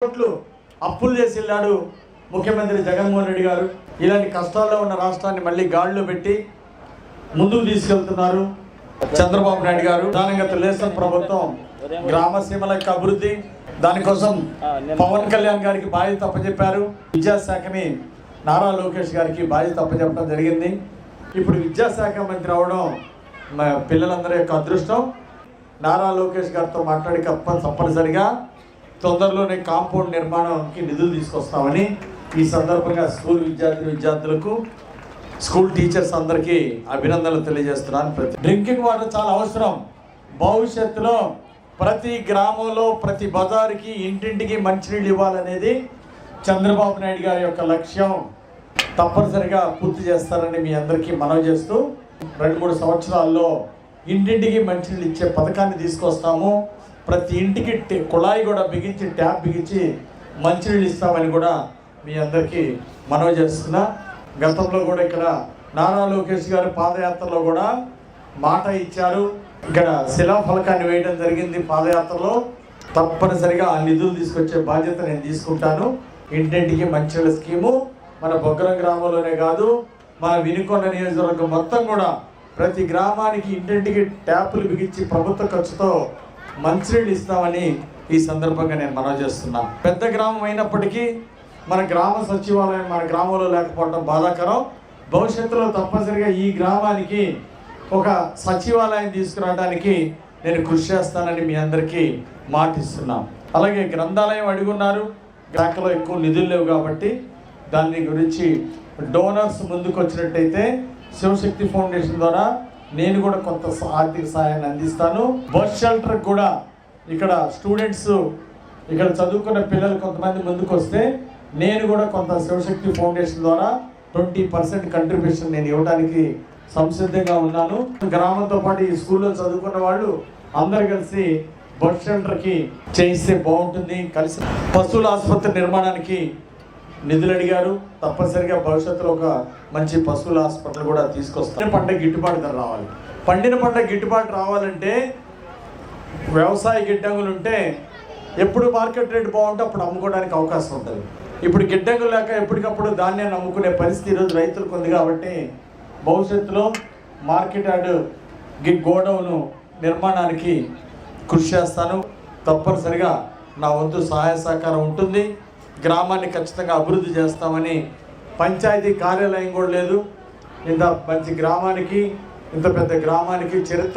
కోట్లు అప్పులు చేసి వెళ్ళాడు ముఖ్యమంత్రి జగన్మోహన్ రెడ్డి గారు. ఇలాంటి కష్టాల్లో ఉన్న రాష్ట్రాన్ని మళ్ళీ గాడిలో పెట్టి ముందుకు తీసుకెళ్తున్నారు చంద్రబాబు నాయుడు గారు. ప్రధానంగా తెలుగుదేశం ప్రభుత్వం గ్రామసీమల యొక్క అభివృద్ధి, దానికోసం పవన్ కళ్యాణ్ గారికి బాధ్యత అప్పచెప్పారు. విద్యాశాఖని నారా లోకేష్ గారికి బాధ్యత అప్పచెప్పడం జరిగింది. ఇప్పుడు విద్యాశాఖ మంత్రి అవడం పిల్లలందరి యొక్క అదృష్టం. నారా లోకేష్ గారితో మాట్లాడి తప్పనిసరిగా తొందరలోనే కాంపౌండ్ నిర్మాణానికి నిధులు తీసుకొస్తామని ఈ సందర్భంగా స్కూల్ విద్యార్థులకు స్కూల్ టీచర్స్ అందరికీ అభినందనలు తెలియజేస్తున్నాను. డ్రింకింగ్ వాటర్ చాలా అవసరం. భవిష్యత్తులో ప్రతి గ్రామంలో ప్రతి బజారుకి ఇంటింటికి మంచినీళ్ళు ఇవ్వాలనేది చంద్రబాబు నాయుడు గారి యొక్క లక్ష్యం. తప్పనిసరిగా పూర్తి చేస్తారని మీ అందరికీ మనవి చేస్తూ 2-3 సంవత్సరాల్లో ఇంటింటికి మంచినీళ్ళు ఇచ్చే పథకాన్ని తీసుకొస్తాము. ప్రతి ఇంటికి కుళాయి కూడా బిగించి ట్యాప్ బిగించి మంచినీళ్ళు ఇస్తామని కూడా మీ అందరికీ మనవి చేస్తున్నా. గతంలో కూడా ఇక్కడ నారా లోకేష్ గారు పాదయాత్రలో కూడా మాట ఇచ్చారు. ఇక్కడ శిలాఫలకాన్ని వేయడం జరిగింది పాదయాత్రలో. తప్పనిసరిగా ఆ నిధులు తీసుకొచ్చే బాధ్యత నేను తీసుకుంటాను. ఇంటింటికి మంచినీళ్ళ స్కీము మన బొగ్గరం గ్రామంలోనే కాదు, మన వినుకొండ నియోజకవర్గం మొత్తం కూడా ప్రతి గ్రామానికి ఇంటింటికి ట్యాపులు బిగించి ప్రభుత్వ ఖర్చుతో మంచినీళ్ళు ఇస్తామని ఈ సందర్భంగా నేను మనవి చేస్తున్నా. పెద్ద గ్రామం అయినప్పటికీ మన గ్రామ సచివాలయం మన గ్రామంలో లేకపోవడం బాధాకరం. భవిష్యత్తులో తప్పనిసరిగా ఈ గ్రామానికి ఒక సచివాలయం తీసుకురావడానికి నేను కృషి చేస్తానని మీ అందరికీ మాటిస్తున్నాం. అలాగే గ్రంథాలయం అడుగున్నారు. శాఖలో ఎక్కువ నిధులు లేవు కాబట్టి దాని గురించి డోనర్స్ ముందుకు వచ్చినట్టయితే శివశక్తి ఫౌండేషన్ ద్వారా నేను కూడా కొంత ఆర్థిక సహాయాన్ని అందిస్తాను. బస్ షెల్టర్ కూడా ఇక్కడ స్టూడెంట్స్ ఇక్కడ చదువుకున్న పిల్లలు కొంతమంది ముందుకు వస్తే నేను కూడా కొంత శివశక్తి ఫౌండేషన్ ద్వారా 20% కంట్రిబ్యూషన్ నేను ఇవ్వడానికి సంసిద్ధంగా ఉన్నాను. గ్రామంతో పాటు ఈ స్కూల్లో చదువుకున్న వాళ్ళు అందరు కలిసి బస్ షెల్టర్కి చేయిస్తే బాగుంటుంది. కలిసి పశువుల ఆసుపత్రి నిర్మాణానికి నిధులు అడిగారు. తప్పనిసరిగా భవిష్యత్తులో ఒక మంచి పశువుల హాస్పిటల్ కూడా తీసుకొస్తాం. పంట గిట్టుబాటు ధర రావాలి. పండిన పంట గిట్టుబాటు రావాలంటే వ్యవసాయ గిడ్డంగులు ఉంటే ఎప్పుడు మార్కెట్ రేట్ బాగుంటే అప్పుడు అమ్ముకోవడానికి అవకాశం ఉంటుంది. ఇప్పుడు గిడ్డంగులు లేక ఎప్పటికప్పుడు ధాన్యాన్ని అమ్ముకునే పరిస్థితి ఈరోజు రైతులకు ఉంది. కాబట్టి భవిష్యత్తులో మార్కెట్ యార్డ్ గోడౌన్ నిర్మాణానికి కృషి చేస్తాను. తప్పనిసరిగా నా వంతు సహాయ సహకారం ఉంటుంది. గ్రామాన్ని ఖచ్చితంగా అభివృద్ధి చేస్తామని. పంచాయతీ కార్యాలయం కూడా లేదు. ఇంత మంచి గ్రామానికి, ఇంత పెద్ద గ్రామానికి చరిత్ర